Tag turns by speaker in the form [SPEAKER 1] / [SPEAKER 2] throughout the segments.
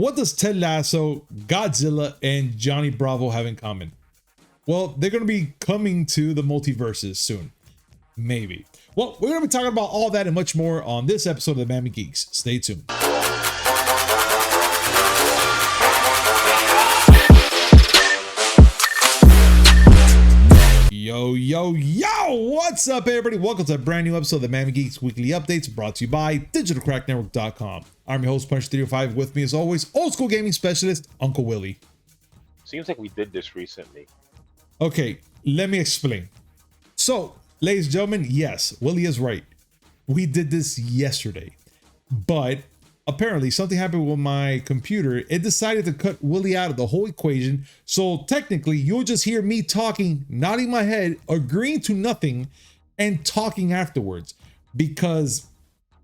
[SPEAKER 1] What does Ted Lasso, Godzilla, and Jonny Bravo have in common? Well, they're going to be coming to the MultiVersus soon. Maybe. Well, we're going to be talking about all that and much more on this episode of the Miami Geeks. Stay tuned. Yo, what's up, everybody? Welcome to a brand new episode of the Miami Geeks Weekly Updates, brought to you by DigitalCrackNetwork.com. I'm your host, Punch305. With me, as always, old school gaming specialist, Uncle Willie.
[SPEAKER 2] Seems like we did this recently.
[SPEAKER 1] Okay, let me explain. So, ladies and gentlemen, yes, Willie is right. We did this yesterday, but apparently something happened with my computer. It decided to cut Willie out of the whole equation. So technically, you'll just hear me talking, nodding my head, agreeing to nothing, and talking afterwards. Because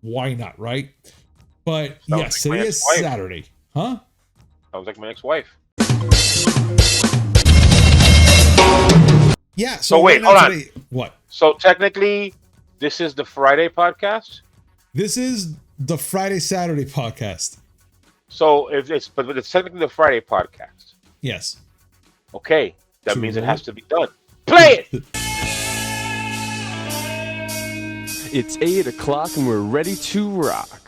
[SPEAKER 1] why not, right? But yes, today is Saturday. Huh?
[SPEAKER 2] Sounds like my ex-wife.
[SPEAKER 1] Yeah.
[SPEAKER 2] So wait, hold on.
[SPEAKER 1] What?
[SPEAKER 2] So technically, this is the Friday podcast?
[SPEAKER 1] This is the Friday-Saturday podcast.
[SPEAKER 2] So but it's technically the Friday podcast.
[SPEAKER 1] Yes.
[SPEAKER 2] Okay. That means it has to be done. Play it!
[SPEAKER 3] It's 8 o'clock and we're ready to rock.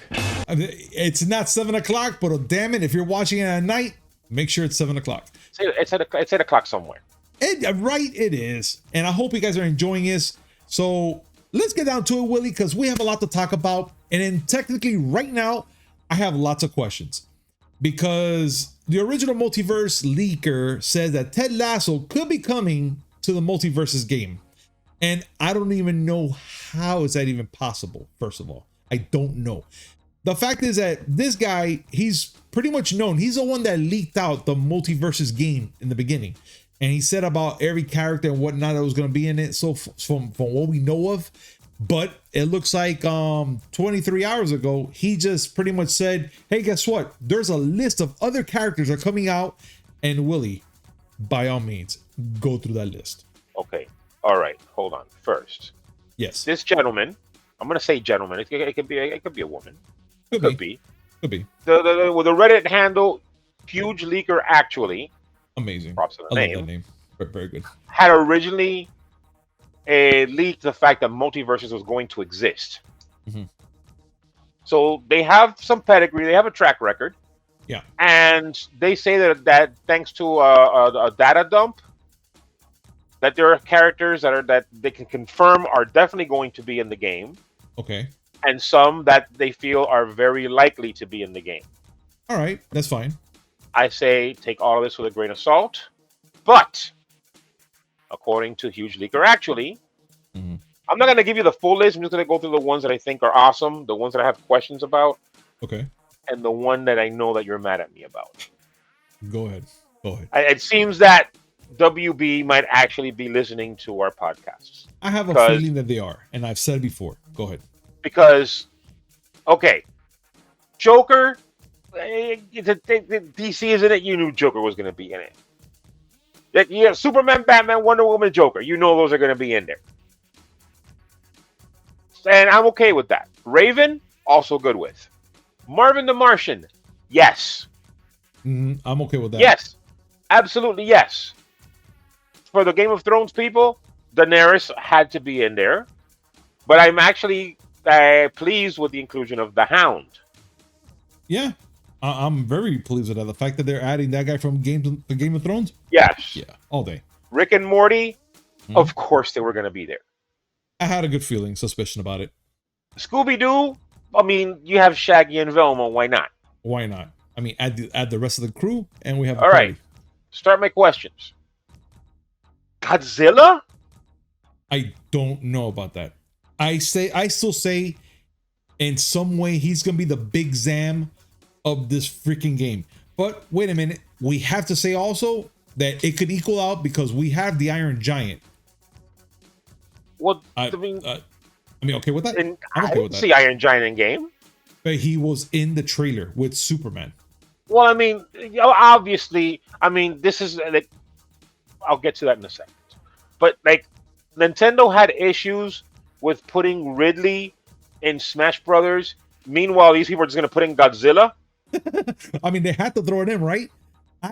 [SPEAKER 1] It's not 7 o'clock, but damn it, if you're watching it at night, make sure it's 7 o'clock.
[SPEAKER 2] It's 8 o'clock somewhere.
[SPEAKER 1] Right, it is. And I hope you guys are enjoying this. So let's get down to it, Willie, because we have a lot to talk about. And then technically right now, I have lots of questions. Because the original Multiverse leaker says that Ted Lasso could be coming to the MultiVersus game. And I don't even know how is that even possible, first of all. I don't know. The fact is that this guy, he's pretty much known. He's the one that leaked out the MultiVersus game in the beginning. And he said about every character and whatnot that was going to be in it. So from what we know of, but it looks like 23 hours ago, he just pretty much said, hey, guess what? There's a list of other characters that are coming out. And Willie, by all means, go through that list.
[SPEAKER 2] Okay. All right. Hold on. First.
[SPEAKER 1] Yes.
[SPEAKER 2] This gentleman, I'm going to say gentleman. It could be a woman. Could be.
[SPEAKER 1] Could be.
[SPEAKER 2] With the Reddit handle, Huge Leaker Actually.
[SPEAKER 1] Amazing.
[SPEAKER 2] Props to the name.
[SPEAKER 1] Love that name. Very good.
[SPEAKER 2] Had originally leaked the fact that MultiVersus was going to exist.
[SPEAKER 1] Mm-hmm.
[SPEAKER 2] So they have some pedigree. They have a track record.
[SPEAKER 1] Yeah.
[SPEAKER 2] And they say that thanks to a data dump, that there are characters that they can confirm are definitely going to be in the game.
[SPEAKER 1] Okay. And
[SPEAKER 2] some that they feel are very likely to be in the game.
[SPEAKER 1] All right. That's fine.
[SPEAKER 2] I say take all of this with a grain of salt. But according to Huge Leaker Actually,
[SPEAKER 1] mm-hmm.
[SPEAKER 2] I'm not going to give you the full list. I'm just going to go through the ones that I think are awesome, the ones that I have questions about.
[SPEAKER 1] Okay.
[SPEAKER 2] And the one that I know that you're mad at me about.
[SPEAKER 1] Go ahead.
[SPEAKER 2] It seems that WB might actually be listening to our podcasts.
[SPEAKER 1] I have a feeling that they are, and I've said it before. Go ahead.
[SPEAKER 2] Because, okay, Joker, DC is in it. You knew Joker was going to be in it. You have Superman, Batman, Wonder Woman, Joker. You know those are going to be in there. And I'm okay with that. Raven, also good with. Marvin the Martian, yes.
[SPEAKER 1] Mm-hmm. I'm okay with that.
[SPEAKER 2] Yes, absolutely yes. For the Game of Thrones people, Daenerys had to be in there. But I'm actually pleased with the inclusion of the Hound.
[SPEAKER 1] Yeah, I'm very pleased with that. The fact that they're adding that guy from the Game of Thrones.
[SPEAKER 2] Yes.
[SPEAKER 1] Yeah, all day.
[SPEAKER 2] Rick and Morty, of course they were going to be there.
[SPEAKER 1] I had a good suspicion about it.
[SPEAKER 2] Scooby-Doo, I mean, you have Shaggy and Velma. Why not?
[SPEAKER 1] Why not? I mean, add the rest of the crew, and we have.
[SPEAKER 2] All right. Start my questions. Godzilla?
[SPEAKER 1] I don't know about that. I still say, in some way, he's gonna be the big Zam of this freaking game. But wait a minute, we have to say also that it could equal out because we have the Iron Giant.
[SPEAKER 2] Well,
[SPEAKER 1] I mean, okay with that.
[SPEAKER 2] I'm okay with that. See Iron Giant in game.
[SPEAKER 1] But he was in the trailer with Superman.
[SPEAKER 2] Well, I mean, obviously, I mean, this is like, I'll get to that in a second. But like, Nintendo had issues with putting Ridley in Smash Brothers. Meanwhile, these people are just going to put in Godzilla.
[SPEAKER 1] I mean, they had to throw it in, right?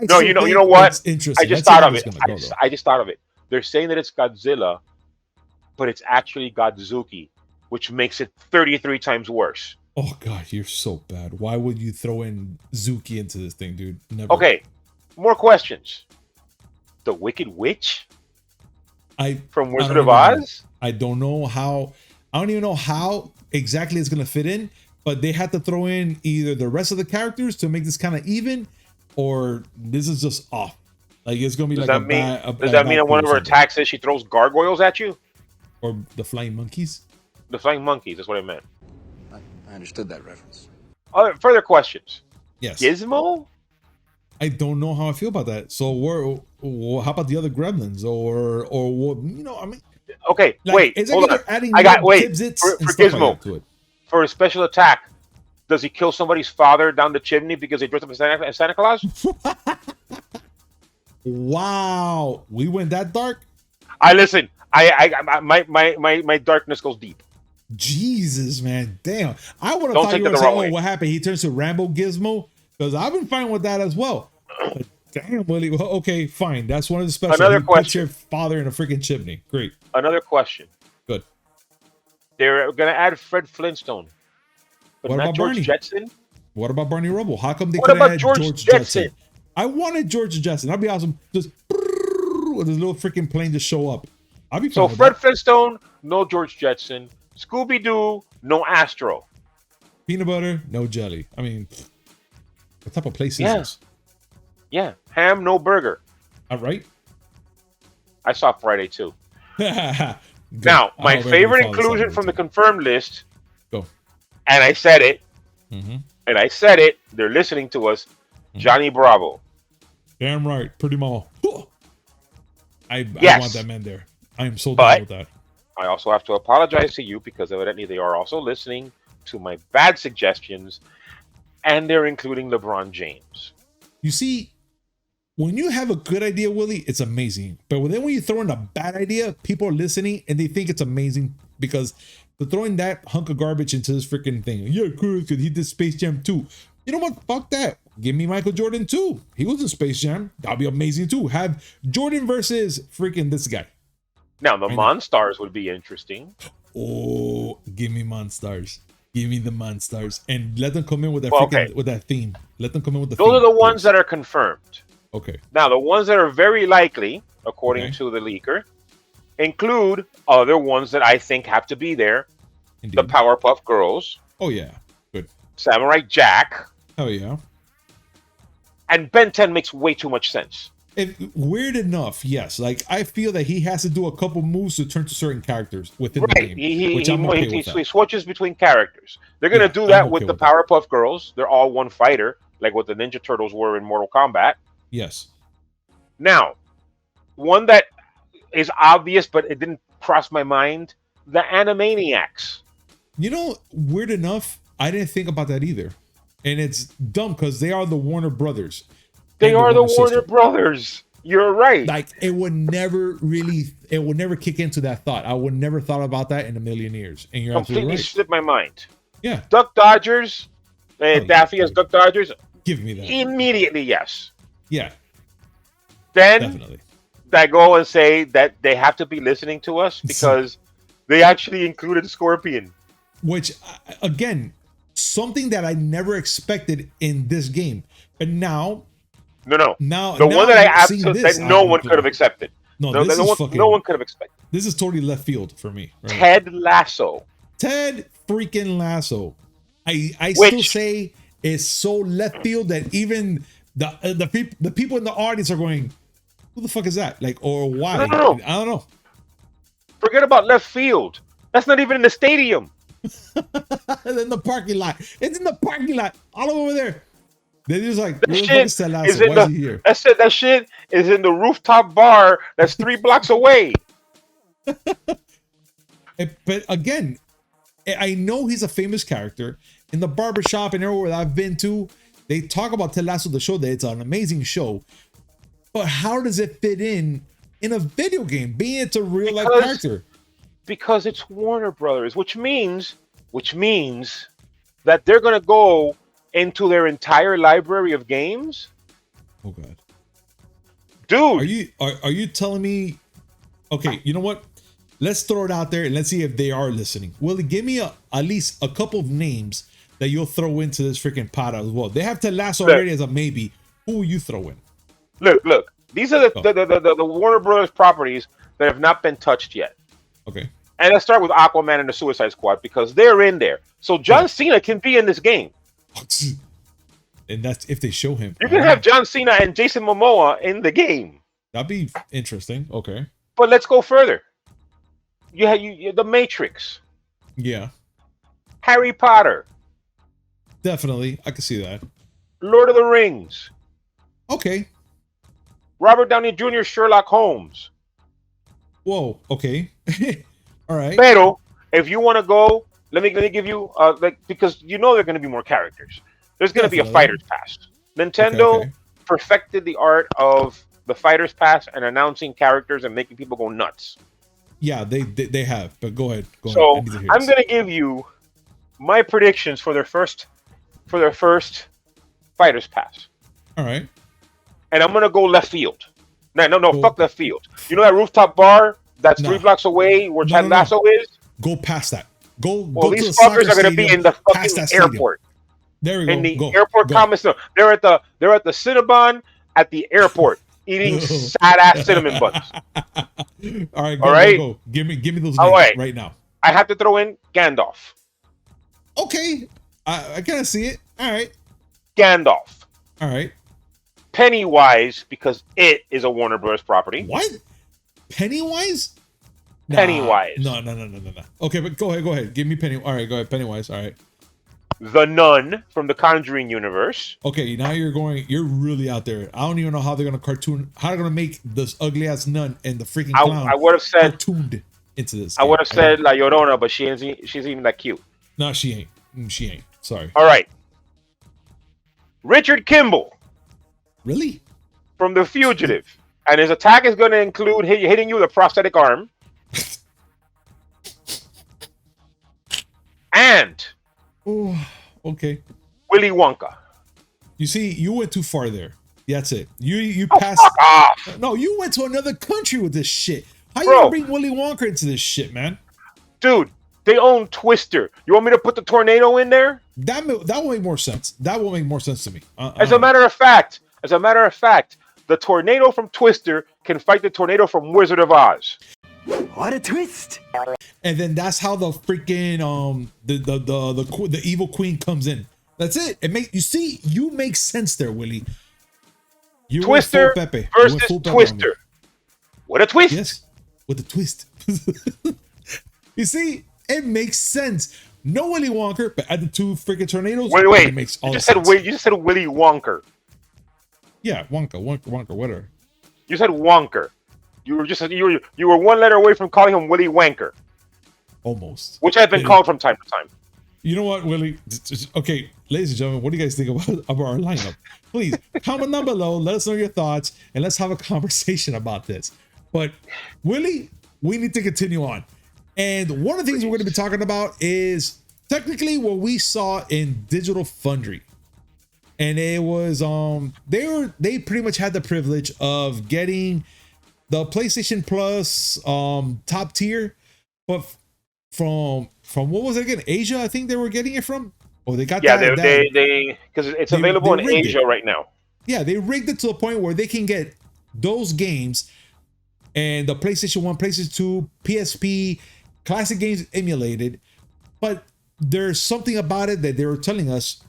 [SPEAKER 2] No, you know what?
[SPEAKER 1] It's interesting.
[SPEAKER 2] I just
[SPEAKER 1] Let's see
[SPEAKER 2] thought
[SPEAKER 1] how
[SPEAKER 2] of
[SPEAKER 1] this
[SPEAKER 2] it.
[SPEAKER 1] is gonna go,
[SPEAKER 2] I just thought of it. They're saying that it's Godzilla, but it's actually Godzuki, which makes it 33 times worse.
[SPEAKER 1] Oh god, you're so bad. Why would you throw in Zuki into this thing, dude? Never.
[SPEAKER 2] Okay, more questions. The Wicked Witch from Wizard of Oz?
[SPEAKER 1] I don't know how. I don't even know how exactly it's gonna fit in, but they had to throw in either the rest of the characters to make this kind of even, or this is just off. Like it's gonna be
[SPEAKER 2] does
[SPEAKER 1] like
[SPEAKER 2] that mean, does that mean that one of her attacks is she throws gargoyles at you?
[SPEAKER 1] Or the flying monkeys?
[SPEAKER 2] The flying monkeys, that's what I meant.
[SPEAKER 4] I understood that reference.
[SPEAKER 2] Further questions?
[SPEAKER 1] Yes.
[SPEAKER 2] Gizmo?
[SPEAKER 1] I don't know how I feel about that. So, how about the other gremlins, or what? You know, I mean,
[SPEAKER 2] okay,
[SPEAKER 1] like,
[SPEAKER 2] wait,
[SPEAKER 1] is
[SPEAKER 2] hold on.
[SPEAKER 1] Adding
[SPEAKER 2] I got wait
[SPEAKER 1] for
[SPEAKER 2] Gizmo
[SPEAKER 1] like to it?
[SPEAKER 2] For a special attack. Does he kill somebody's father down the chimney because they dressed up as Santa Claus?
[SPEAKER 1] Wow, we went that dark.
[SPEAKER 2] Listen. My darkness goes deep.
[SPEAKER 1] Jesus, man, damn! I would have thought you were gonna say, "Oh, what happened? He turns to Rambo Gizmo," because I've been fine with that as well. But damn, Willie. Well, okay, fine. That's one of the special.
[SPEAKER 2] Another question.
[SPEAKER 1] Put your father in a freaking chimney. Great.
[SPEAKER 2] Another question.
[SPEAKER 1] Good.
[SPEAKER 2] They're gonna add Fred Flintstone, but
[SPEAKER 1] what
[SPEAKER 2] not
[SPEAKER 1] about
[SPEAKER 2] George
[SPEAKER 1] Barney?
[SPEAKER 2] Jetson.
[SPEAKER 1] What about Barney Rubble? How come they
[SPEAKER 2] What
[SPEAKER 1] couldn't
[SPEAKER 2] about
[SPEAKER 1] add
[SPEAKER 2] George Jetson?
[SPEAKER 1] I wanted George Jetson. That'd be awesome. Just with this little freaking plane just show up. I'll be fine
[SPEAKER 2] So
[SPEAKER 1] with
[SPEAKER 2] Fred
[SPEAKER 1] that.
[SPEAKER 2] Flintstone, no George Jetson. Scooby Doo, no Astro.
[SPEAKER 1] Peanut butter, no jelly. I mean, what type of place is this?
[SPEAKER 2] Yeah. Ham, no burger.
[SPEAKER 1] All right.
[SPEAKER 2] I saw Friday too.
[SPEAKER 1] Now,
[SPEAKER 2] Now, my favorite inclusion from the confirmed list.
[SPEAKER 1] Go.
[SPEAKER 2] And I said it.
[SPEAKER 1] Mm-hmm.
[SPEAKER 2] And I said it. They're listening to us.
[SPEAKER 1] Mm-hmm.
[SPEAKER 2] Jonny Bravo.
[SPEAKER 1] Damn right. Pretty mal. I
[SPEAKER 2] Yes.
[SPEAKER 1] want that man there. I am so down with that.
[SPEAKER 2] I also have to apologize to you because evidently they are also listening to my bad suggestions, and they're including LeBron James.
[SPEAKER 1] You see, when you have a good idea, Willie, it's amazing. But then when you throw in a bad idea, people are listening and they think it's amazing because they're throwing that hunk of garbage into this freaking thing. Yeah, cool, because he did Space Jam 2. You know what? Fuck that. Give me Michael Jordan 2. He was in Space Jam. That'd be amazing too. Have Jordan versus freaking this guy.
[SPEAKER 2] Now, the Monstars would be interesting.
[SPEAKER 1] Oh, give me Monstars. Give me the Monstars. And let them come in with that with that theme. Let them come in with the
[SPEAKER 2] Those
[SPEAKER 1] theme.
[SPEAKER 2] are the ones that are confirmed.
[SPEAKER 1] Okay.
[SPEAKER 2] Now, the ones that are very likely, according to the leaker, include other ones that I think have to be there. Indeed. The Powerpuff Girls.
[SPEAKER 1] Oh, yeah. Good.
[SPEAKER 2] Samurai Jack.
[SPEAKER 1] Oh, yeah.
[SPEAKER 2] And Ben 10 makes way too much sense.
[SPEAKER 1] Weird enough, yes. Like, I feel that he has to do a couple moves to turn to certain characters within the game.
[SPEAKER 2] He switches between characters. They're going to do that with the Powerpuff Girls. They're all one fighter, like what the Ninja Turtles were in Mortal Kombat.
[SPEAKER 1] Yes.
[SPEAKER 2] Now, one that is obvious, but it didn't cross my mind, the Animaniacs.
[SPEAKER 1] You know, weird enough, I didn't think about that either. And it's dumb because they are the Warner Brothers.
[SPEAKER 2] They are the Warner Brothers. You're right.
[SPEAKER 1] Like, it would never kick into that thought. I would never thought about that in a million years. And you're
[SPEAKER 2] completely
[SPEAKER 1] right.
[SPEAKER 2] slipped my mind.
[SPEAKER 1] Yeah.
[SPEAKER 2] Duck Dodgers, Daffy as Duck Dodgers.
[SPEAKER 1] Give me that.
[SPEAKER 2] Immediately, yes.
[SPEAKER 1] Yeah.
[SPEAKER 2] Then
[SPEAKER 1] definitely.
[SPEAKER 2] I go and say that they have to be listening to us because they actually included Scorpion.
[SPEAKER 1] Which, again, something that I never expected in this game. But now...
[SPEAKER 2] Now, the one that no one could have accepted. No one could have expected.
[SPEAKER 1] This is totally left field for me.
[SPEAKER 2] Right? Ted Lasso.
[SPEAKER 1] Ted freaking Lasso. I still say it's so left field that even the people in the audience are going, "Who the fuck is that?" Like, or why?
[SPEAKER 2] No.
[SPEAKER 1] I don't know.
[SPEAKER 2] Forget about left field. That's not even in the stadium.
[SPEAKER 1] In the parking lot. It's in the parking lot. All over there. They're just like,
[SPEAKER 2] that shit is in the rooftop bar that's 3 blocks away.
[SPEAKER 1] But again, I know he's a famous character. In the barbershop and everywhere that I've been to, they talk about Ted Lasso, the show, that it's an amazing show. But how does it fit in a video game, being it's a real life character?
[SPEAKER 2] Because it's Warner Brothers, which means that they're going to go into their entire library of games.
[SPEAKER 1] Oh god.
[SPEAKER 2] Dude.
[SPEAKER 1] Are you telling me? Okay, you know what? Let's throw it out there and let's see if they are listening. Willie, give me at least a couple of names that you'll throw into this freaking pot as well. They have Ted Lasso already as a maybe. Who will you throw in?
[SPEAKER 2] Look. These are the Warner Brothers properties that have not been touched yet.
[SPEAKER 1] Okay.
[SPEAKER 2] And let's start with Aquaman and the Suicide Squad because they're in there. So John Cena can be in this game.
[SPEAKER 1] And that's if they show him.
[SPEAKER 2] You can have John Cena and Jason Momoa in the game.
[SPEAKER 1] That'd be interesting. Okay.
[SPEAKER 2] But let's go further. You have the Matrix.
[SPEAKER 1] Yeah.
[SPEAKER 2] Harry Potter.
[SPEAKER 1] Definitely. I can see that.
[SPEAKER 2] Lord of the Rings.
[SPEAKER 1] Okay.
[SPEAKER 2] Robert Downey Jr. Sherlock Holmes.
[SPEAKER 1] Whoa. Okay. All right.
[SPEAKER 2] Pero if you want to go, let me give you because you know there are going to be more characters. There's going to be a Fighters Pass. Nintendo perfected the art of the Fighters Pass and announcing characters and making people go nuts.
[SPEAKER 1] Yeah, they have. But go ahead.
[SPEAKER 2] So I'm going to give you my predictions for their first Fighters Pass.
[SPEAKER 1] All right.
[SPEAKER 2] And I'm going to go left field. No, fuck left field. You know that rooftop bar that's 3 blocks away where Ted Lasso is?
[SPEAKER 1] Go past that. Go
[SPEAKER 2] these
[SPEAKER 1] to the
[SPEAKER 2] fuckers are going to be in the fucking airport.
[SPEAKER 1] There we go.
[SPEAKER 2] In the airport commons. No, they're at the Cinnabon at the airport eating sad ass cinnamon buns.
[SPEAKER 1] All right, go. Give me those names right now.
[SPEAKER 2] I have to throw in Gandalf.
[SPEAKER 1] Okay. I kind of see it. All right.
[SPEAKER 2] Gandalf.
[SPEAKER 1] All right.
[SPEAKER 2] Pennywise, because it is a Warner Bros. Property.
[SPEAKER 1] What? Pennywise?
[SPEAKER 2] Pennywise.
[SPEAKER 1] No. Okay, but go ahead. Give me Pennywise. All right, go ahead. Pennywise. All right.
[SPEAKER 2] The Nun from the Conjuring universe.
[SPEAKER 1] Okay, now you're really out there. I don't even know how they're gonna make this ugly ass nun and the freaking clown.
[SPEAKER 2] I would have said
[SPEAKER 1] cartooned into this.
[SPEAKER 2] I would have said La Llorona, but she's even that cute.
[SPEAKER 1] No, she ain't. She ain't. Sorry.
[SPEAKER 2] All right. Richard Kimball.
[SPEAKER 1] Really?
[SPEAKER 2] From The Fugitive. And his attack is going to include hitting you with a prosthetic arm. And
[SPEAKER 1] okay.
[SPEAKER 2] Willy Wonka.
[SPEAKER 1] You see, you went too far there. That's it. You
[SPEAKER 2] Oh,
[SPEAKER 1] passed.
[SPEAKER 2] fuck off.
[SPEAKER 1] No, you went to another country with this shit. How you
[SPEAKER 2] Bro.
[SPEAKER 1] gonna bring Willy Wonka into this shit, man?
[SPEAKER 2] Dude, they own Twister. You want me to put the tornado in there?
[SPEAKER 1] That will make more sense. That will make more sense to me.
[SPEAKER 2] As a matter of fact, the tornado from Twister can fight the tornado from Wizard of Oz.
[SPEAKER 5] What a twist!
[SPEAKER 1] And then that's how the freaking the evil queen comes in. That's it. You make sense there, Willie. You
[SPEAKER 2] Twister
[SPEAKER 1] Pepe.
[SPEAKER 2] versus Twister. What a twist!
[SPEAKER 1] Yes, with a twist. You see, it makes sense. No Willy Wonka, but add the 2 freaking tornadoes.
[SPEAKER 2] Wait.
[SPEAKER 1] It makes all
[SPEAKER 2] you just
[SPEAKER 1] sense.
[SPEAKER 2] said you just said Willy Wonker.
[SPEAKER 1] Yeah, Wonka, whatever.
[SPEAKER 2] You said Wonker. You were 1 letter away from calling him Willy Wanker.
[SPEAKER 1] Almost.
[SPEAKER 2] Which I've been called from time to time.
[SPEAKER 1] You know what, Willie? Okay, ladies and gentlemen, what do you guys think about our lineup? Please comment down below. Let us know your thoughts, and let's have a conversation about this. But Willie, we need to continue on. And one of the things we're going to be talking about is technically what we saw in Digital Foundry. And it was they pretty much had the privilege of getting the PlayStation Plus top tier, but from what was it again? Asia, I think they were getting it from. Oh, they got
[SPEAKER 2] they because it's available in Asia right now.
[SPEAKER 1] Yeah, they rigged it to the point where they can get those games and the PlayStation 1, PlayStation 2, PSP, classic games emulated. But there's something about it that they were telling us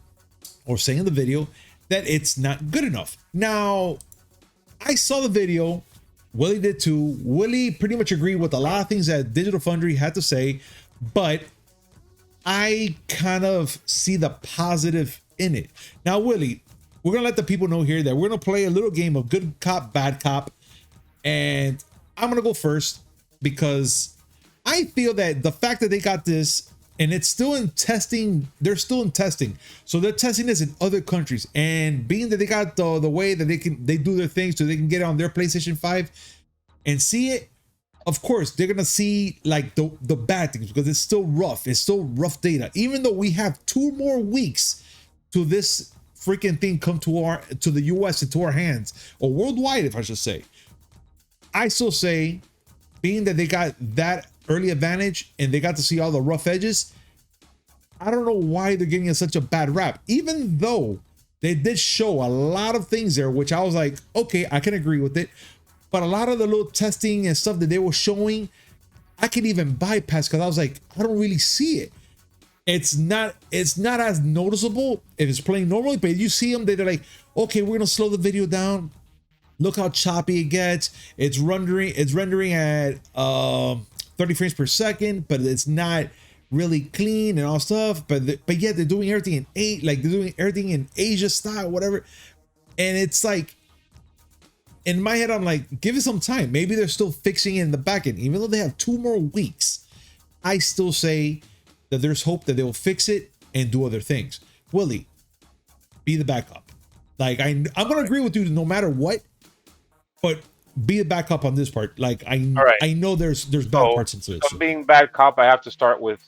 [SPEAKER 1] or saying in the video that it's not good enough. Now, I saw the video. Willie did too. Willie pretty much agreed with a lot of things that Digital Foundry had to say, but I kind of see the positive in it. Now, Willie, we're going to let the people know here that we're going to play a little game of good cop, bad cop. And I'm going to go first because I feel that the fact that they got this and it's still in testing, they're still in testing. So they're testing this in other countries. And being that they got the way that they do their things so they can get it on their PlayStation 5 and see it, of course, they're going to see like the bad things because it's still rough. It's still rough data. Even though we have 2 more weeks to this freaking thing come to the US and to our hands, or worldwide, if I should say. I still say, being that they got that early advantage and they got to see all the rough edges, I don't know why they're giving it such a bad rap, even though they did show a lot of things there, which I was like, okay, I can agree with it. But a lot of the little testing and stuff that they were showing, I could even bypass, because I was like, I don't really see it. It's not as noticeable if it's playing normally, but you see them, they're like, okay, we're gonna slow the video down. Look how choppy it gets. It's rendering at 30 frames per second, but it's not really clean and all stuff. But yet they're doing everything in they're doing everything in Asia style, whatever. And it's like, in my head, I'm like, give it some time. Maybe they're still fixing it in the back end, even though they have 2 more weeks. I still say that there's hope that they will fix it and do other things. Willie, be the backup. Like, I'm gonna agree with you no matter what, but be a backup on this part. Like, I know there's bad parts into it.
[SPEAKER 2] So being bad cop, I have to start with,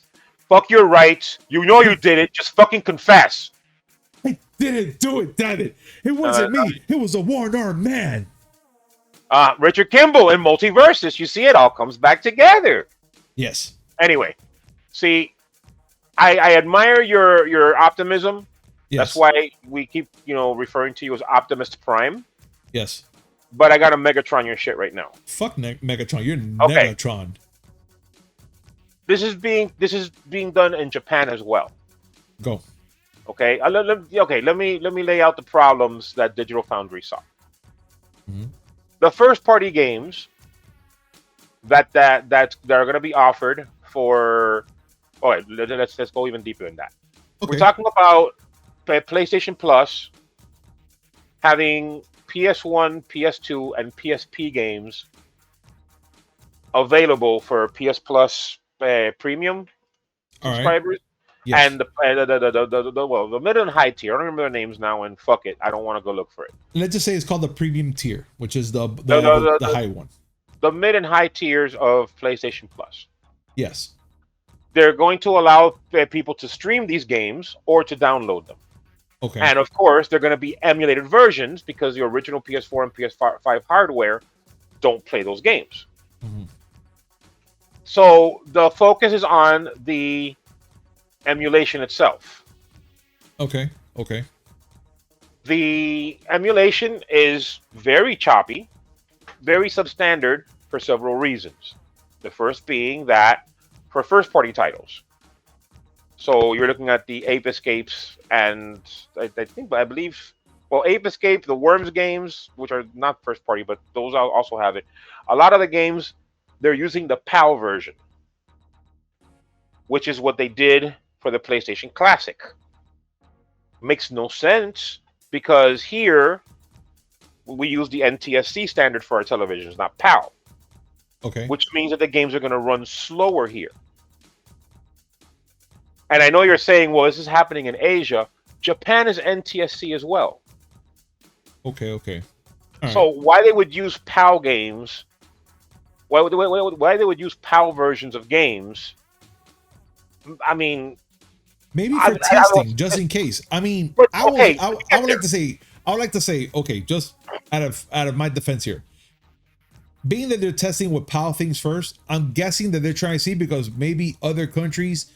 [SPEAKER 2] fuck your rights. You know you did it. Just fucking confess.
[SPEAKER 1] I didn't do it, damn it. It wasn't me. It was a one-armed man.
[SPEAKER 2] Richard Kimball in MultiVersus. You see, it all comes back together.
[SPEAKER 1] Yes.
[SPEAKER 2] Anyway, see, I admire your optimism. Yes. That's why we keep, referring to you as Optimus Prime.
[SPEAKER 1] Yes.
[SPEAKER 2] But I got a Megatron your shit right now.
[SPEAKER 1] Fuck Megatron. You're okay. Negatron.
[SPEAKER 2] This is being done in Japan as well.
[SPEAKER 1] Go.
[SPEAKER 2] Okay. Let me lay out the problems that Digital Foundry saw.
[SPEAKER 1] Mm-hmm.
[SPEAKER 2] The first party games that are going to be offered for. All right, let's go even deeper than that. Okay. We're talking about PlayStation Plus having PS1, PS2, and PSP games available for PS Plus premium subscribers. Right. Yes. And the mid and high tier. I don't remember the names now, and fuck it, I don't want to go look for it.
[SPEAKER 1] Let's just say it's called the premium tier, which is the high one.
[SPEAKER 2] The mid and high tiers of PlayStation Plus.
[SPEAKER 1] Yes.
[SPEAKER 2] They're going to allow people to stream these games or to download them.
[SPEAKER 1] Okay.
[SPEAKER 2] And of course, they're going to be emulated versions because the original PS4 and PS5 hardware don't play those games.
[SPEAKER 1] Mm-hmm.
[SPEAKER 2] So the focus is on the emulation itself.
[SPEAKER 1] Okay.
[SPEAKER 2] The emulation is very choppy, very substandard for several reasons. The first being that for first-party titles. So you're looking at the Ape Escapes and I believe Ape Escape, the Worms games, which are not first-party, but those also have it. A lot of the games, they're using the PAL version, which is what they did for the PlayStation Classic. Makes no sense because here we use the NTSC standard for our televisions, not PAL.
[SPEAKER 1] Okay.
[SPEAKER 2] Which means that the games are going to run slower here. And I know you're saying, well, this is happening in Asia. Japan is NTSC as well.
[SPEAKER 1] Okay.
[SPEAKER 2] So why they would use PAL games? Why they would use PAL versions of games? I mean,
[SPEAKER 1] maybe for testing, just in case. I mean, I would like to say, okay, just out of my defense here, being that they're testing with PAL things first, I'm guessing that they're trying to see because maybe other countries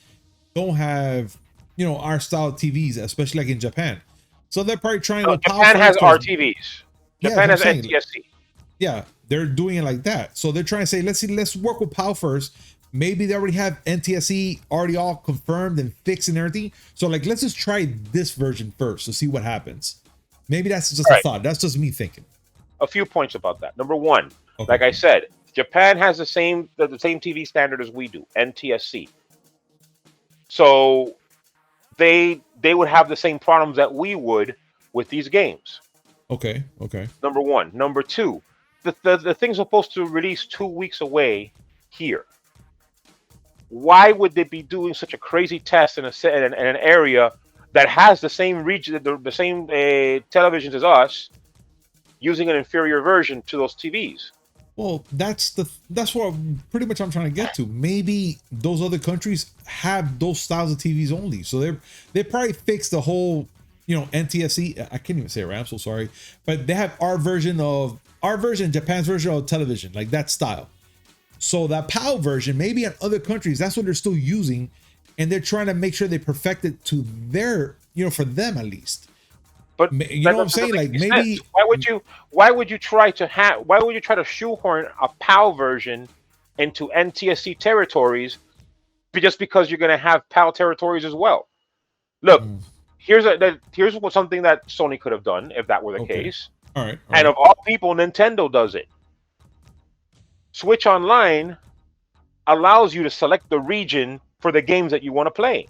[SPEAKER 1] don't have, our style TVs, especially like in Japan. So they're probably trying with PAL.
[SPEAKER 2] Japan has RTVs. Japan has NTSC.
[SPEAKER 1] Yeah, they're doing it like that. So they're trying to say, let's work with PAL first. Maybe they already have NTSC already all confirmed and fixed and everything. So let's just try this version first to see what happens. Maybe that's just a thought. That's just me thinking.
[SPEAKER 2] A few points about that. Number one, like I said, Japan has the same TV standard as we do, NTSC. So they would have the same problems that we would with these games.
[SPEAKER 1] Okay.
[SPEAKER 2] Number one. Number two, the thing's supposed to release 2 weeks away here. Why would they be doing such a crazy test in an area that has the same region, the same televisions as us, using an inferior version to those TVs?
[SPEAKER 1] Well, that's what pretty much I'm trying to get to. Maybe those other countries have those styles of TVs only, so they probably fixed the whole NTSC. I can't even say it right. I'm so sorry, but they have our version, Japan's version of television, like that style. So that PAL version, maybe in other countries, that's what they're still using, and they're trying to make sure they perfect it to their, for them at least.
[SPEAKER 2] But
[SPEAKER 1] you know what I'm saying? Like maybe
[SPEAKER 2] why would you try to shoehorn a PAL version into NTSC territories just because you're going to have PAL territories as well? Look, here's something that Sony could have done if that were the case.
[SPEAKER 1] All right.
[SPEAKER 2] And of all people, Nintendo does it. Switch Online allows you to select the region for the games that you want to play.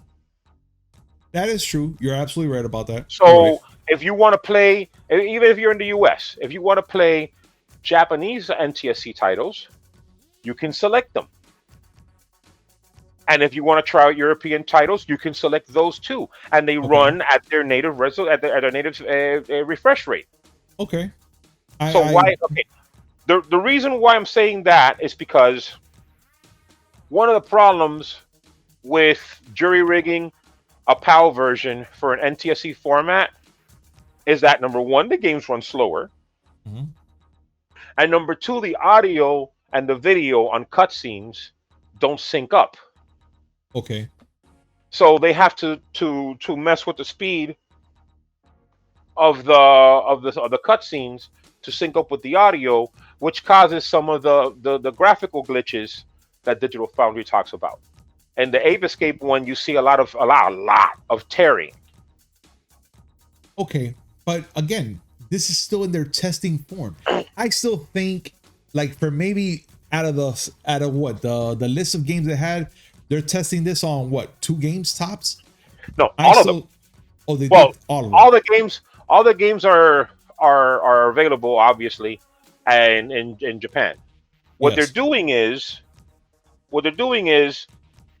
[SPEAKER 1] That is true. You're absolutely right about that.
[SPEAKER 2] So if you want to play, even if you're in the US, if you want to play Japanese NTSC titles, you can select them. And if you want to try out European titles, you can select those too, and they run at their native refresh rate.
[SPEAKER 1] Okay.
[SPEAKER 2] The reason why I'm saying that is because one of the problems with jury rigging a PAL version for an NTSC format is that number one, the games run slower, and number two, the audio and the video on cutscenes don't sync up.
[SPEAKER 1] Okay.
[SPEAKER 2] So they have to mess with the speed of the cutscenes to sync up with the audio, which causes some of the graphical glitches that Digital Foundry talks about. And the Ape Escape one, you see a lot of tearing.
[SPEAKER 1] Okay, but again, this is still in their testing form. I still think, like, for maybe out of the list of games they had, they're testing this on 2 games tops?
[SPEAKER 2] No, all of them.
[SPEAKER 1] Oh, they did all of them.
[SPEAKER 2] All the games are available, obviously, and in Japan. What they're doing is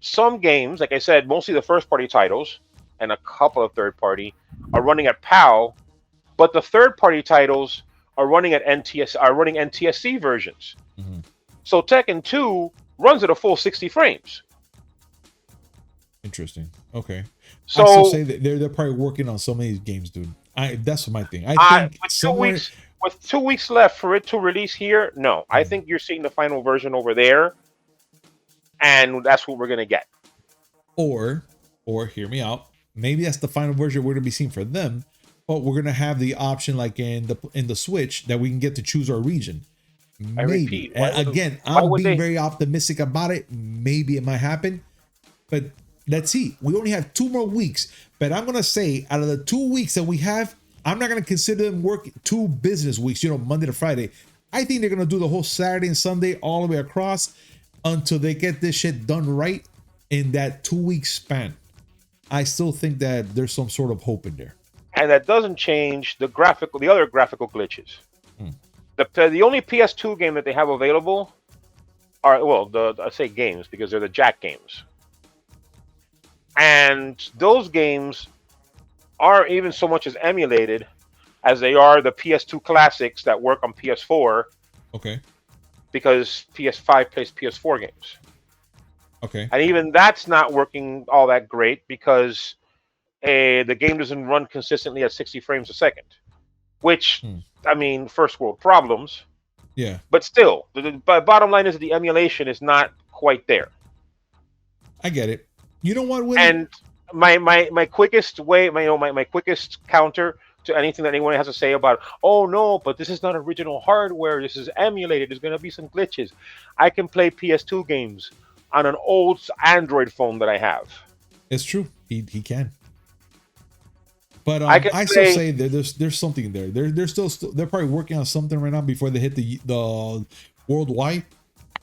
[SPEAKER 2] some games, like I said, mostly the first party titles and a couple of third party are running at PAL, but the third party titles are running NTSC versions. So Tekken 2 runs at a full 60 frames.
[SPEAKER 1] Interesting. Okay.
[SPEAKER 2] So
[SPEAKER 1] I still say that they're probably working on so many games, dude. That's my thing. I think
[SPEAKER 2] with 2 weeks left for it to release here, no. I think you're seeing the final version over there, and that's what we're gonna get.
[SPEAKER 1] Or hear me out. Maybe that's the final version we're gonna be seeing for them, but we're gonna have the option, like in the Switch, that we can get to choose our region. Maybe. And again, I'm being very optimistic about it. Maybe it might happen, but let's see. We only have 2 more weeks, but I'm gonna say out of the 2 weeks that we have, I'm not gonna consider them work 2 business weeks. Monday to Friday. I think they're gonna do the whole Saturday and Sunday all the way across until they get this shit done right in that 2-week span. I still think that there's some sort of hope in there,
[SPEAKER 2] and that doesn't change the other graphical glitches. The only PS2 game that they have available are I say games because they're the Jack games. And those games are even so much as emulated as they are the PS2 classics that work on PS4.
[SPEAKER 1] Okay.
[SPEAKER 2] Because PS5 plays PS4 games.
[SPEAKER 1] Okay.
[SPEAKER 2] And even that's not working all that great because the game doesn't run consistently at 60 frames a second. Which, I mean, first world problems.
[SPEAKER 1] Yeah.
[SPEAKER 2] But still, the bottom line is that the emulation is not quite there.
[SPEAKER 1] I get it. You know what, Willie?
[SPEAKER 2] And my quickest way, my quickest counter to anything that anyone has to say about, oh no, but this is not original hardware, this is emulated, there's going to be some glitches. I can play PS2 games on an old Android phone that I have.
[SPEAKER 1] It's true. He can. But I still say that there's something there. They're probably working on something right now before they hit the worldwide.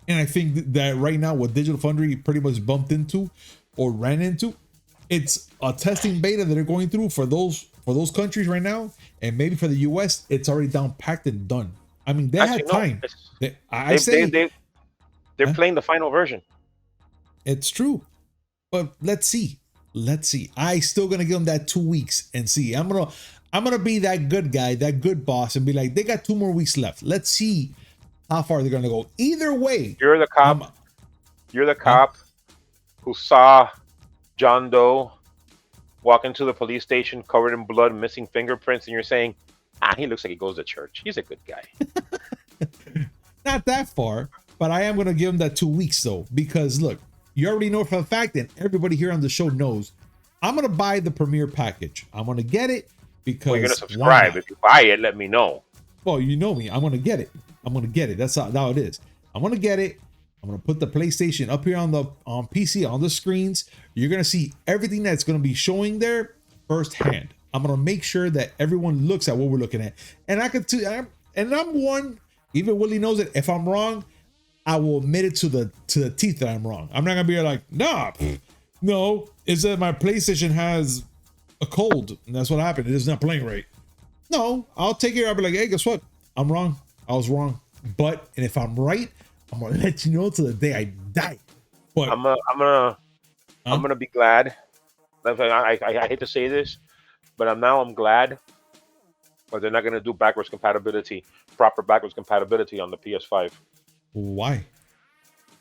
[SPEAKER 1] And I think that right now what Digital Foundry pretty much bumped into or ran into, it's a testing beta that they're going through for those countries right now, and maybe for the US it's already down packed and done. I mean, they had time.
[SPEAKER 2] They're playing the final version.
[SPEAKER 1] It's true, but let's see. I still gonna give them that 2 weeks and see. I'm gonna be that good guy, that good boss, and be like, they got 2 more weeks left. Let's see how far they're gonna go. Either way,
[SPEAKER 2] you're the cop. You're the cop who saw John Doe walk into the police station covered in blood, missing fingerprints, and you're saying, he looks like he goes to church. He's a good guy.
[SPEAKER 1] Not that far, but I am going to give him that 2 weeks though, because look, you already know for a fact, and everybody here on the show knows, I'm going to buy the premiere package. I'm going to get it because
[SPEAKER 2] you're going to subscribe. If you buy it, let me know.
[SPEAKER 1] Well, you know me. I'm going to get it. I'm going to get it. That's how it is. I'm going to get it. I'm going to put the PlayStation up here on PC, on the screens. You're going to see everything that's going to be showing there firsthand. I'm going to make sure that everyone looks at what we're looking at. And I could too, and I'm one, even Willie knows it. If I'm wrong, I will admit it to the teeth that I'm wrong. I'm not going to be like, nah, no, it's that my PlayStation has a cold. And that's what happened. It is not playing right. No, I'll take it. I'll be like, hey, guess what? I'm wrong. I was wrong. But, and if I'm right, I'm gonna let you know till the day I die. But
[SPEAKER 2] I'm gonna be glad. I hate to say this, but I'm glad. But they're not gonna do proper backwards compatibility on the PS5.
[SPEAKER 1] Why?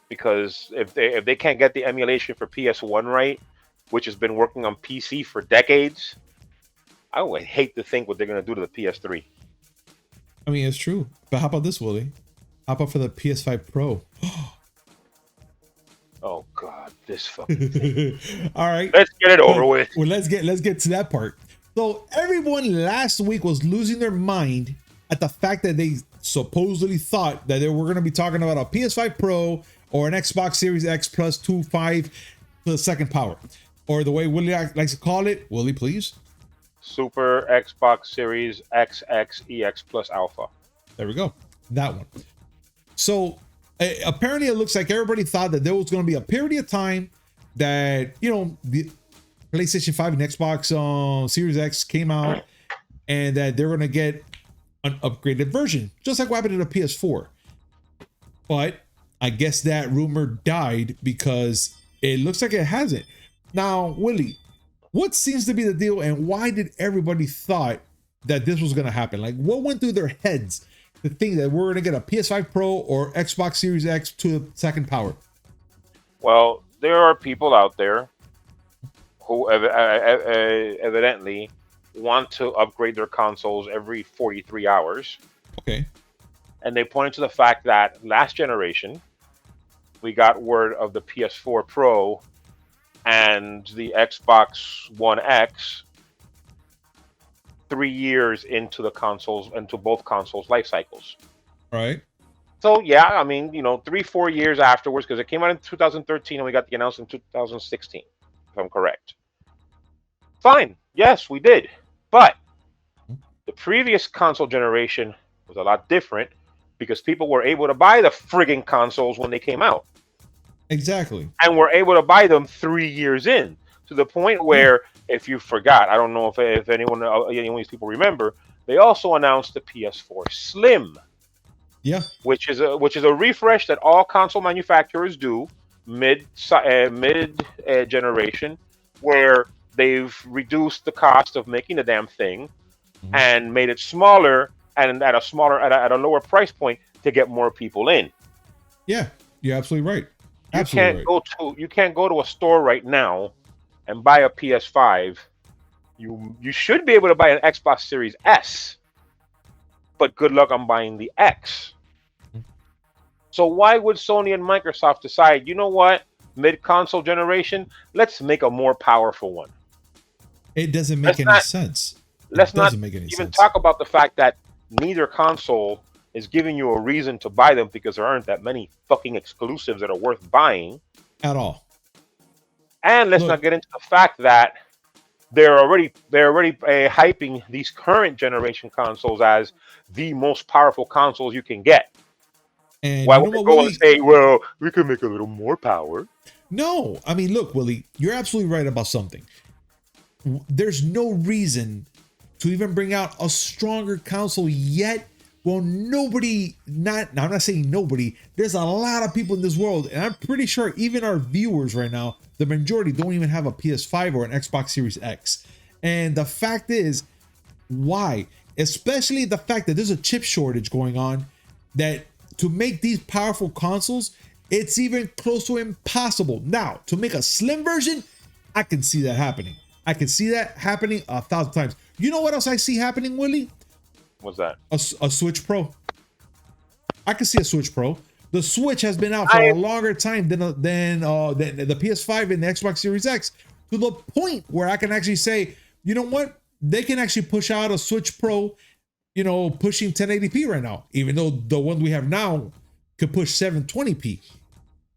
[SPEAKER 2] Because if they can't get the emulation for PS1 right, which has been working on PC for decades, I would hate to think what they're gonna do to the PS3.
[SPEAKER 1] I mean, it's true. But how about this, Willie? How about for the PS5 Pro?
[SPEAKER 2] Oh God, this fucking thing.
[SPEAKER 1] All right,
[SPEAKER 2] let's get it over with.
[SPEAKER 1] Well, let's get to that part. So everyone last week was losing their mind at the fact that they supposedly thought that they were going to be talking about a PS5 Pro or an Xbox Series X plus 2.5 to the second power, or the way Willie likes to call it. Willie, please.
[SPEAKER 2] Super Xbox Series XX EX plus Alpha.
[SPEAKER 1] There we go. That one. So apparently it looks like everybody thought that there was going to be a period of time that, you know, the PlayStation 5 and Xbox Series X came out and that they're going to get an upgraded version, just like what happened to the PS4. But I guess that rumor died because it looks like it hasn't. Now, Willie, what seems to be the deal and why did everybody thought that this was going to happen? Like, what went through their heads to think that we're going to get a PS5 Pro or Xbox Series X to the second power?
[SPEAKER 2] Well, there are people out there who evidently want to upgrade their consoles every 43 hours.
[SPEAKER 1] Okay.
[SPEAKER 2] And they pointed to the fact that last generation, we got word of the PS4 Pro and the Xbox One X 3 years into both consoles life cycles.
[SPEAKER 1] Right.
[SPEAKER 2] So yeah, I mean, 3-4 years afterwards, because it came out in 2013 and we got the announcement in 2016, if I'm correct. Fine. Yes, we did. But the previous console generation was a lot different because people were able to buy the frigging consoles when they came out.
[SPEAKER 1] Exactly.
[SPEAKER 2] And were able to buy them 3 years in, to the point where, if you forgot, I don't know if any of these people remember, they also announced the PS4 Slim.
[SPEAKER 1] Yeah.
[SPEAKER 2] Which is a refresh that all console manufacturers do mid generation, where they've reduced the cost of making the damn thing and made it smaller and at a lower price point to get more people in.
[SPEAKER 1] Yeah, you're absolutely right.
[SPEAKER 2] You can't go to a store right now and buy a PS5. You should be able to buy an Xbox Series S, but good luck on buying the X. So why would Sony and Microsoft decide, you know what, mid-console generation, let's make a more powerful one?
[SPEAKER 1] It doesn't make any sense.
[SPEAKER 2] Let's not even talk about the fact that neither console is giving you a reason to buy them because there aren't that many fucking exclusives that are worth buying.
[SPEAKER 1] At all.
[SPEAKER 2] And let's not get into the fact that they're already hyping these current generation consoles as the most powerful consoles you can get.
[SPEAKER 1] And
[SPEAKER 2] why would they go and say, well, we can make a little more power?
[SPEAKER 1] No, I mean, look, Willie, you're absolutely right about something. There's no reason to even bring out a stronger console yet. Well, I'm not saying nobody. There's a lot of people in this world, and I'm pretty sure even our viewers right now, the majority don't even have a PS5 or an Xbox Series X. And the fact is, why? Especially the fact that there's a chip shortage going on, that to make these powerful consoles, it's even close to impossible. Now, to make a slim version, I can see that happening. I can see that happening 1,000 times. You know what else I see happening, Willie?
[SPEAKER 2] What's that?
[SPEAKER 1] A Switch Pro. I can see a Switch Pro. The Switch has been out for a longer time than the PS5 and the Xbox Series X, to the point where I can actually say, you know what? They can actually push out a Switch Pro, you know, pushing 1080p right now, even though the one we have now could push 720p.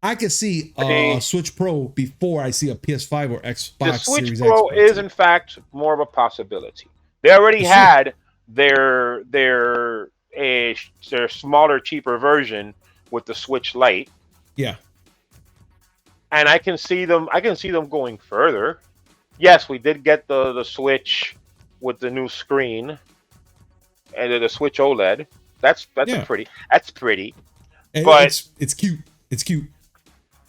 [SPEAKER 1] I can see a Switch Pro before I see a PS5 or Xbox Series X.
[SPEAKER 2] The Switch Pro is, in fact, more of a possibility. They already had their smaller, cheaper version with the Switch Lite.
[SPEAKER 1] Yeah.
[SPEAKER 2] And I can see them going further. Yes, we did get the Switch with the new screen and the Switch OLED. That's pretty. But
[SPEAKER 1] it's cute. It's cute.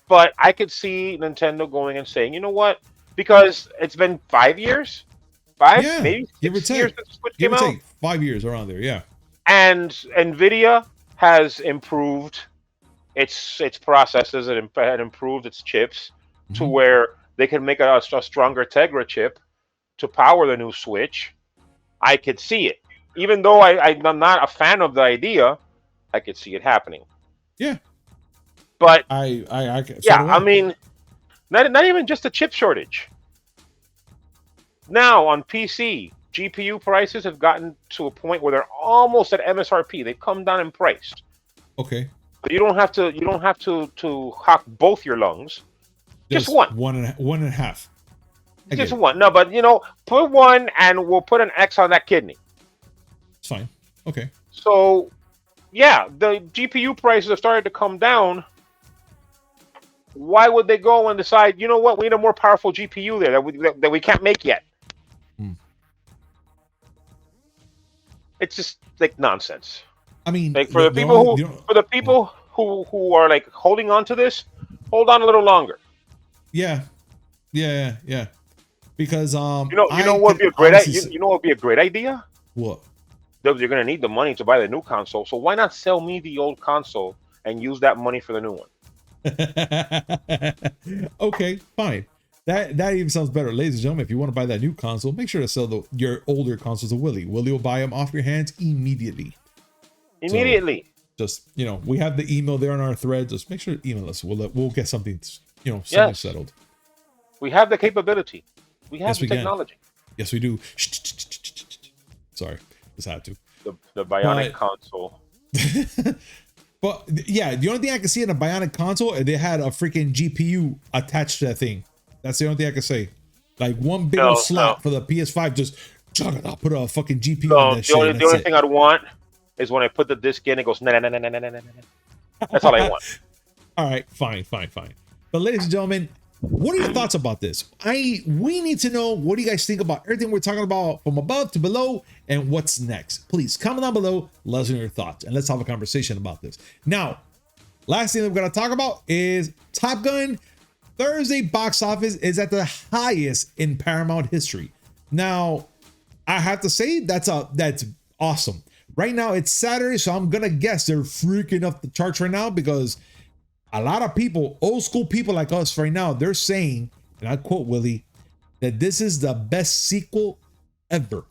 [SPEAKER 2] But I could see Nintendo going and saying, you know what? Because it's been 5 years, maybe 6 years since the Switch came out.
[SPEAKER 1] 5 years around there, yeah.
[SPEAKER 2] And Nvidia has improved its processors and improved its chips to where they can make a stronger Tegra chip to power the new Switch. I could see it. Even though I'm not a fan of the idea, I could see it happening.
[SPEAKER 1] Yeah.
[SPEAKER 2] But
[SPEAKER 1] I
[SPEAKER 2] mean, not even just a chip shortage. Now on PC, GPU prices have gotten to a point where they're almost at MSRP. They've come down in price.
[SPEAKER 1] Okay.
[SPEAKER 2] But you don't have to hawk both your lungs. Just one.
[SPEAKER 1] One and a half.
[SPEAKER 2] Just one. No, but put one and we'll put an X on that kidney.
[SPEAKER 1] It's fine. Okay.
[SPEAKER 2] So, yeah, the GPU prices have started to come down. Why would they go and decide, you know what, we need a more powerful GPU there that we can't make yet? It's just like nonsense.
[SPEAKER 1] I mean,
[SPEAKER 2] like for the people who are like holding on to this, hold on a little longer.
[SPEAKER 1] Yeah. Because
[SPEAKER 2] you know what would be a great idea?
[SPEAKER 1] What?
[SPEAKER 2] You're gonna need the money to buy the new console, so why not sell me the old console and use that money for the new one?
[SPEAKER 1] Okay, fine. That even sounds better. Ladies and gentlemen, if you want to buy that new console, make sure to sell your older consoles to Willie. Willie will buy them off your hands immediately. So just, we have the email there on our thread. Just make sure to email us. We'll get something, something settled.
[SPEAKER 2] We have the capability. We have the technology.
[SPEAKER 1] Yes, we do. Sorry, just had to.
[SPEAKER 2] The bionic console.
[SPEAKER 1] But yeah, the only thing I can see in a bionic console, they had a freaking GPU attached to that thing. That's the only thing I can say. Like one big old slot for the PS5, just I'll put a fucking GPU in that shit.
[SPEAKER 2] The only thing I'd want is when I put the disc in, it goes nah. That's all I want.
[SPEAKER 1] All right, fine. But ladies and gentlemen, what are your thoughts about this? We need to know, what do you guys think about everything we're talking about from above to below and what's next? Please comment down below, let us know your thoughts, and let's have a conversation about this. Now, last thing that we're going to talk about is Top Gun. Thursday box office is at the highest in Paramount history. Now, I have to say that's awesome. Right now it's Saturday, so I'm gonna guess they're freaking up the charts right now, because a lot of people, old school people like us right now, they're saying, and I quote Willie, that this is the best sequel ever.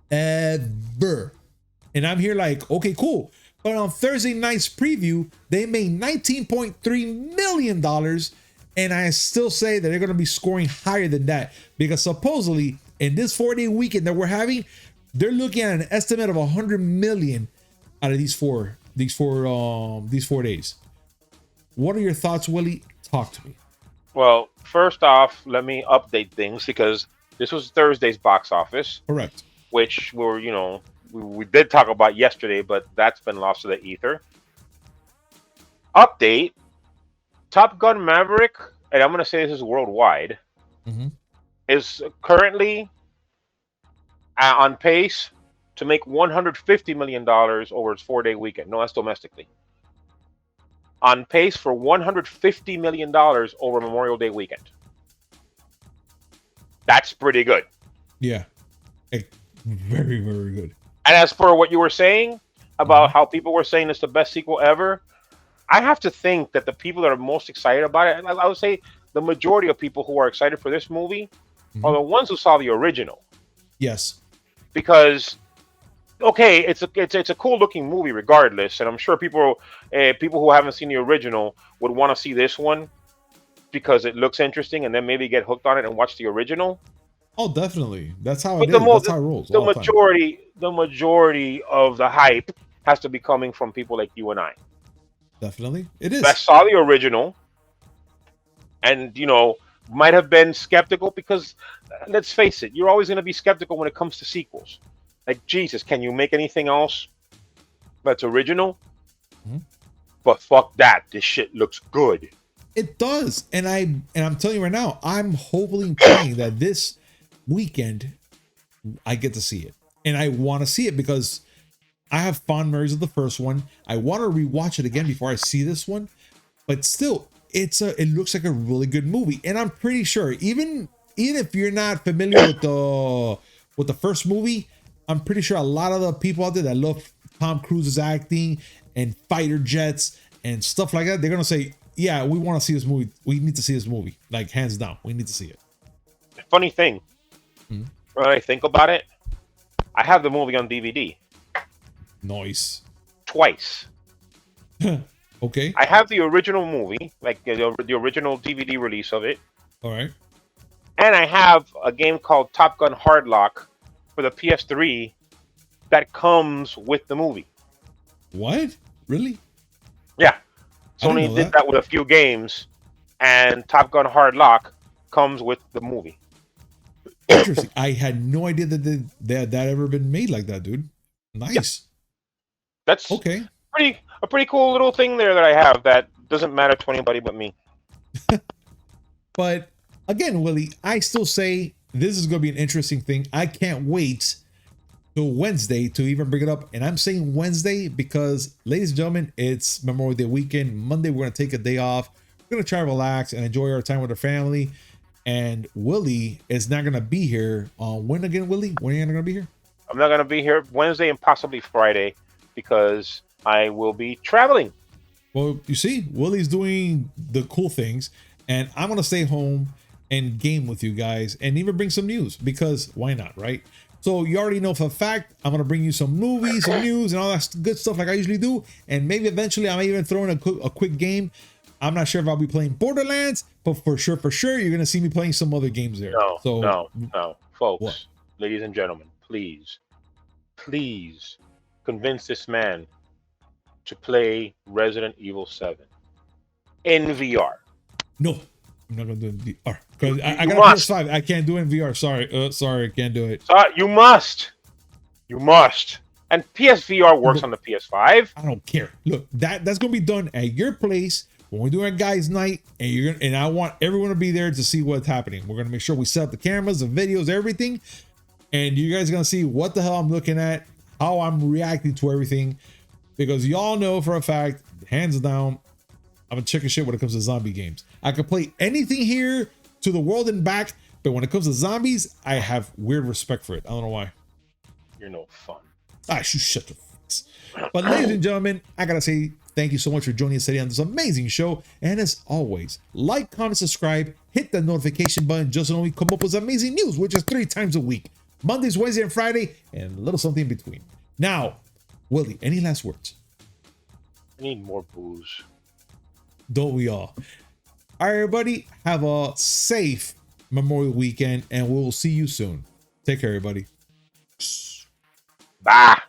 [SPEAKER 1] And I'm here like, okay, cool. But on Thursday night's preview, they made $19.3 million. And I still say that they're going to be scoring higher than that, because supposedly in this 4-day weekend that we're having, they're looking at an estimate of 100 million out of these four days. What are your thoughts, Willie? Talk to me.
[SPEAKER 2] Well, first off, let me update things, because this was Thursday's box office.
[SPEAKER 1] Correct.
[SPEAKER 2] Which we did talk about yesterday, but that's been lost to the ether. Update. Top Gun Maverick, and I'm going to say this is worldwide, is currently on pace to make $150 million over its 4-day weekend. No, that's domestically. On pace for $150 million over Memorial Day weekend. That's pretty good.
[SPEAKER 1] Yeah. Very, very good.
[SPEAKER 2] And as for what you were saying about how people were saying it's the best sequel ever, I have to think that the people that are most excited about it, and I would say the majority of people who are excited for this movie, are the ones who saw the original.
[SPEAKER 1] Yes.
[SPEAKER 2] Because okay, it's a cool looking movie regardless, and I'm sure people who haven't seen the original would want to see this one because it looks interesting, and then maybe get hooked on it and watch the original.
[SPEAKER 1] Oh, definitely. That's how
[SPEAKER 2] But
[SPEAKER 1] it is. That's how it rolls.
[SPEAKER 2] The
[SPEAKER 1] all the time.
[SPEAKER 2] majority of the hype has to be coming from people like you and I.
[SPEAKER 1] Definitely, it is.
[SPEAKER 2] That saw the original, and might have been skeptical because, let's face it, you're always going to be skeptical when it comes to sequels. Like, Jesus, can you make anything else that's original?
[SPEAKER 1] Mm-hmm.
[SPEAKER 2] But fuck that, this shit looks good.
[SPEAKER 1] It does, and I'm telling you right now, I'm hopefully praying that this weekend I get to see it, and I want to see it because I have fond memories of the first one. I want to rewatch it again before I see this one, but still, it looks like a really good movie, and I'm pretty sure even if you're not familiar with the first movie, I'm pretty sure a lot of the people out there that love Tom Cruise's acting and fighter jets and stuff like that, they're gonna say, yeah, we want to see this movie. We need to see this movie. Like, hands down, we need to see it.
[SPEAKER 2] Funny thing, when I think about it, I have the movie on DVD.
[SPEAKER 1] Nice.
[SPEAKER 2] Twice.
[SPEAKER 1] Okay.
[SPEAKER 2] I have the original movie, like the original DVD release of it.
[SPEAKER 1] All right.
[SPEAKER 2] And I have a game called Top Gun Hardlock for the PS3 that comes with the movie.
[SPEAKER 1] What? Really?
[SPEAKER 2] Yeah.
[SPEAKER 1] I didn't
[SPEAKER 2] Sony
[SPEAKER 1] know
[SPEAKER 2] did
[SPEAKER 1] that.
[SPEAKER 2] that with a few games, and Top Gun Hardlock comes with the movie.
[SPEAKER 1] Interesting. I had no idea that ever been made like that, dude. Nice.
[SPEAKER 2] That's
[SPEAKER 1] Okay.
[SPEAKER 2] a pretty cool little thing there that I have that doesn't matter to anybody but me.
[SPEAKER 1] But again, Willie, I still say this is going to be an interesting thing. I can't wait till Wednesday to even bring it up. And I'm saying Wednesday because, ladies and gentlemen, it's Memorial Day weekend. Monday, we're going to take a day off. We're going to try to relax and enjoy our time with our family. And Willie is not going to be here on when again, Willie? When are you going to be here?
[SPEAKER 2] I'm not going to be here Wednesday and possibly Friday because I will be traveling.
[SPEAKER 1] Well, you see, Willie's doing the cool things, and I'm going to stay home and game with you guys and even bring some news because why not, right? So you already know for a fact, I'm going to bring you some movies, some news, and all that good stuff like I usually do. And maybe eventually I might even throw in a quick game. I'm not sure if I'll be playing Borderlands, but for sure, you're going to see me playing some other games there.
[SPEAKER 2] No. Folks,
[SPEAKER 1] What?
[SPEAKER 2] ladies and gentlemen, please convince this man to play Resident Evil 7 in VR.
[SPEAKER 1] No, I'm not going to do it in VR. Because I
[SPEAKER 2] You
[SPEAKER 1] got
[SPEAKER 2] must.
[SPEAKER 1] a PS5. I can't do it in VR. Sorry, I can't do it.
[SPEAKER 2] You must. And PSVR works on the PS5.
[SPEAKER 1] I don't care. Look, that's gonna be done at your place when we're doing our guys' night, and I want everyone to be there to see what's happening. We're gonna make sure we set up the cameras, the videos, everything, and you guys are gonna see what the hell I'm looking at, how I'm reacting to everything, because y'all know for a fact, hands down, I'm a chicken shit when it comes to zombie games. I can play anything here to the world and back, but when it comes to zombies, I have weird respect for it. I don't know why.
[SPEAKER 2] You're no fun.
[SPEAKER 1] You shut your face. But ladies and gentlemen, I gotta say thank you so much for joining us today on this amazing show. And as always, like, comment, subscribe, hit the notification button just so we come up with amazing news, which is 3 times a week. Mondays, Wednesday, and Friday, and a little something in between. Now, Willie, any last words?
[SPEAKER 2] I need more booze.
[SPEAKER 1] Don't we all? All right, everybody, have a safe Memorial weekend, and we'll see you soon. Take care, everybody.
[SPEAKER 2] Bye.